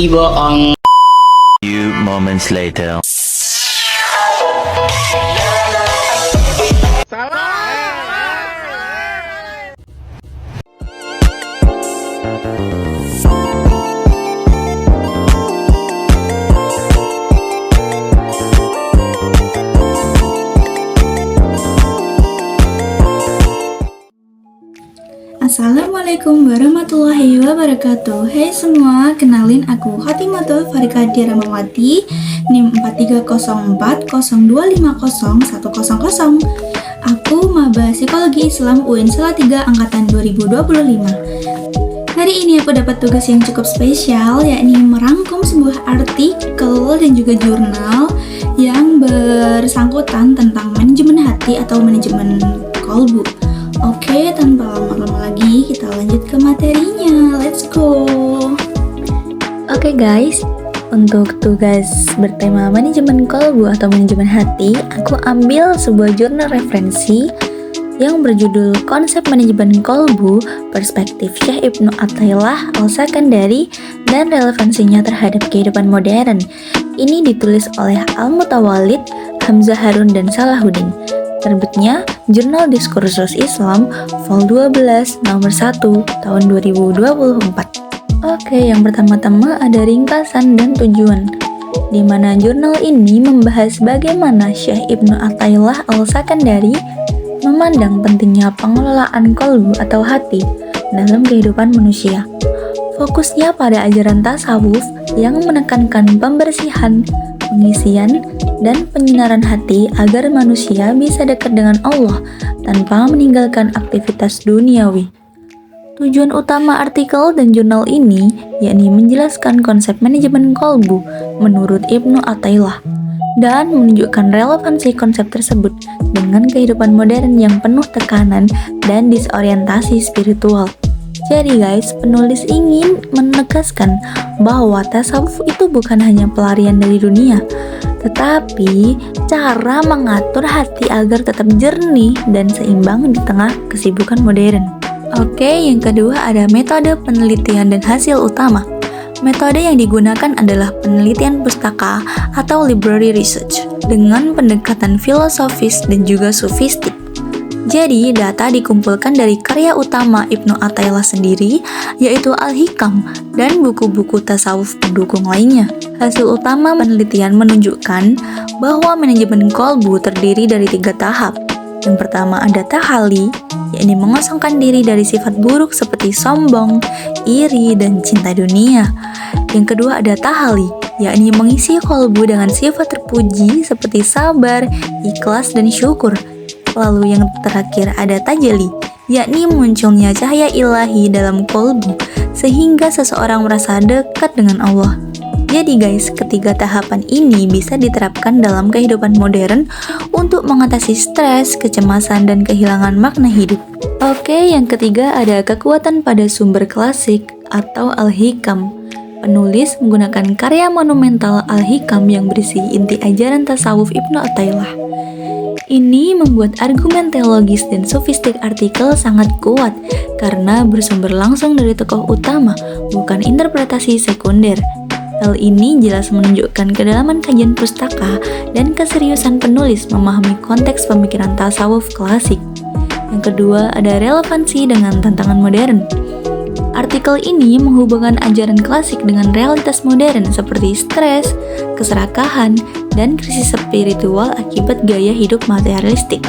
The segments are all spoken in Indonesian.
bohong. Few moments later. Assalamualaikum warahmatullahi wabarakatuh. Hai semua, kenalin aku Khotimatul Farikadia Ramawati, NIM 430402501000. Aku maba Psikologi Islam UIN Salatiga angkatan 2025. Hari ini aku dapat tugas yang cukup spesial, yakni merangkum sebuah artikel dan juga jurnal yang bersangkutan tentang manajemen hati atau manajemen kolbu. Oke, tanpa lama-lama lagi kita lanjut ke materinya. Let's go. Oke guys, untuk tugas bertema manajemen kolbu atau manajemen hati, aku ambil sebuah jurnal referensi yang berjudul Konsep Manajemen Kolbu, Perspektif Syekh Ibnu Athaillah Al-Sakandari dan Relevansinya Terhadap Kehidupan Modern. Ini ditulis oleh Al-Mutawallid, Hamzah Harun, dan Salahuddin. Terbitnya Jurnal Diskursus Islam Vol 12 nomor 1 tahun 2024. Oke, yang pertama-tama ada ringkasan dan tujuan, di mana jurnal ini membahas bagaimana Syekh Ibnu Athaillah Al-Sakandari memandang pentingnya pengelolaan kolbu atau hati dalam kehidupan manusia. Fokusnya pada ajaran tasawuf yang menekankan pembersihan, pengisian, dan penyinaran hati agar manusia bisa dekat dengan Allah tanpa meninggalkan aktivitas duniawi. Tujuan utama artikel dan jurnal ini yakni menjelaskan konsep manajemen kolbu menurut Ibnu Athaillah dan menunjukkan relevansi konsep tersebut dengan kehidupan modern yang penuh tekanan dan disorientasi spiritual. Jadi guys, penulis ingin menegaskan bahwa tasawuf itu bukan hanya pelarian dari dunia, tetapi cara mengatur hati agar tetap jernih dan seimbang di tengah kesibukan modern. Oke, yang kedua ada metode penelitian dan hasil utama. Metode yang digunakan adalah penelitian pustaka atau library research dengan pendekatan filosofis dan juga sofistik. Jadi, data dikumpulkan dari karya utama Ibnu Athaillah sendiri, yaitu Al-Hikam dan buku-buku tasawuf pendukung lainnya. Hasil utama penelitian menunjukkan bahwa manajemen kolbu terdiri dari 3 tahap. Yang pertama ada tahali, yakni mengosongkan diri dari sifat buruk seperti sombong, iri, dan cinta dunia. Yang kedua ada tahali, yakni mengisi kolbu dengan sifat terpuji seperti sabar, ikhlas, dan syukur. Lalu yang terakhir ada tajalli, yakni munculnya cahaya ilahi dalam kolbu sehingga seseorang merasa dekat dengan Allah. Jadi guys, ketiga tahapan ini bisa diterapkan dalam kehidupan modern untuk mengatasi stres, kecemasan, dan kehilangan makna hidup. Oke, yang ketiga ada kekuatan pada sumber klasik atau Al-Hikam. Penulis menggunakan karya monumental Al-Hikam yang berisi inti ajaran tasawuf Ibnu Athaillah. Ini membuat argumen teologis dan sofistik artikel sangat kuat karena bersumber langsung dari tokoh utama, bukan interpretasi sekunder. Hal ini jelas menunjukkan kedalaman kajian pustaka dan keseriusan penulis memahami konteks pemikiran tasawuf klasik. Yang kedua, ada relevansi dengan tantangan modern. Artikel ini menghubungkan ajaran klasik dengan realitas modern seperti stres, keserakahan, dan krisis spiritual akibat gaya hidup materialistik.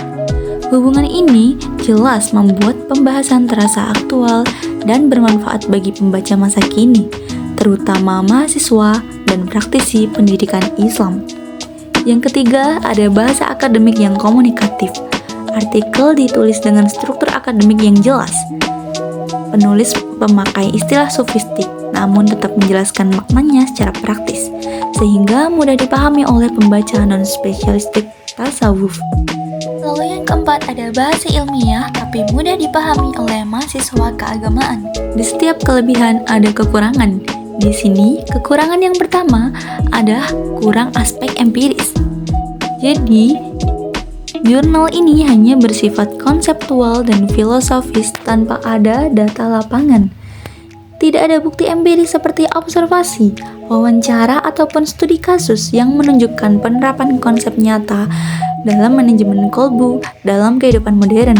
Hubungan ini jelas membuat pembahasan terasa aktual dan bermanfaat bagi pembaca masa kini, terutama mahasiswa dan praktisi pendidikan Islam. Yang ketiga, ada bahasa akademik yang komunikatif. Artikel ditulis dengan struktur akademik yang jelas. Penulis memakai istilah sofistik, namun tetap menjelaskan maknanya secara praktis, sehingga mudah dipahami oleh pembaca non-spesialistik tasawuf. Lalu yang keempat ada bahasa ilmiah, tapi mudah dipahami oleh mahasiswa keagamaan. Di setiap kelebihan ada kekurangan. Di sini, kekurangan yang pertama ada kurang aspek empiris. Jadi, jurnal ini hanya bersifat konseptual dan filosofis tanpa ada data lapangan. Tidak ada bukti empiris seperti observasi, wawancara, ataupun studi kasus yang menunjukkan penerapan konsep nyata dalam manajemen kolbu dalam kehidupan modern.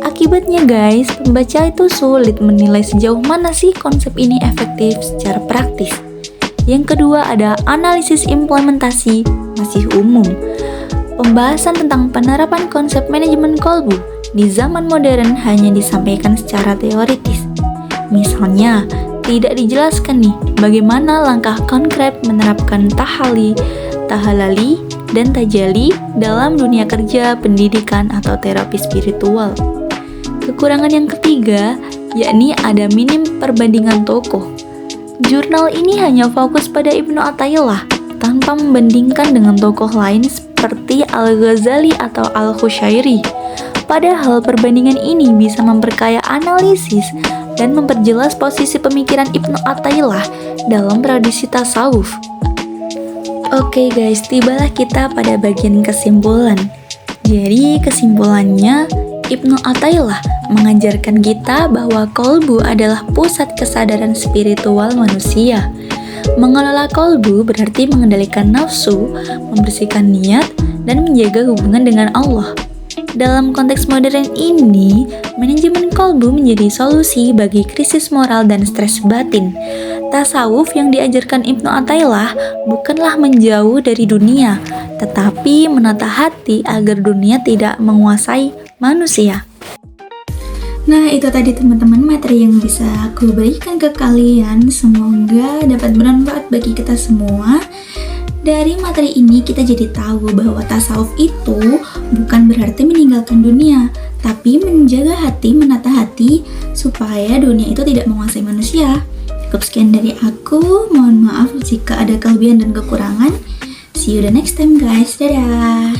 Akibatnya guys, pembaca itu sulit menilai sejauh mana sih konsep ini efektif secara praktis. Yang kedua ada analisis implementasi masih umum. Pembahasan tentang penerapan konsep manajemen kolbu di zaman modern hanya disampaikan secara teoritis. Misalnya, tidak dijelaskan nih bagaimana langkah konkret menerapkan tahalali, dan tajali dalam dunia kerja, pendidikan, atau terapi spiritual. Kekurangan yang ketiga, yakni ada minim perbandingan tokoh. Jurnal ini hanya fokus pada Ibnu Athaillah tanpa membandingkan dengan tokoh lain seperti Al-Ghazali atau Al-Khusyairi. Padahal perbandingan ini bisa memperkaya analisis dan memperjelas posisi pemikiran Ibnu Athaillah dalam tradisi tasawuf. Oke guys, tibalah kita pada bagian kesimpulan. Jadi kesimpulannya, Ibnu Athaillah mengajarkan kita bahwa kolbu adalah pusat kesadaran spiritual manusia. Mengelola kolbu berarti mengendalikan nafsu, membersihkan niat, dan menjaga hubungan dengan Allah. Dalam konteks modern ini, manajemen kolbu menjadi solusi bagi krisis moral dan stres batin. Tasawuf yang diajarkan Ibnu Athaillah bukanlah menjauh dari dunia, tetapi menata hati agar dunia tidak menguasai manusia. Nah, itu tadi teman-teman materi yang bisa aku berikan ke kalian. Semoga dapat bermanfaat bagi kita semua. Dari materi ini kita jadi tahu bahwa tasawuf itu bukan berarti meninggalkan dunia, tapi menjaga hati, menata hati supaya dunia itu tidak menguasai manusia. Cukup sekian dari aku. Mohon maaf jika ada kelebihan dan kekurangan. See you the next time guys. Dadah.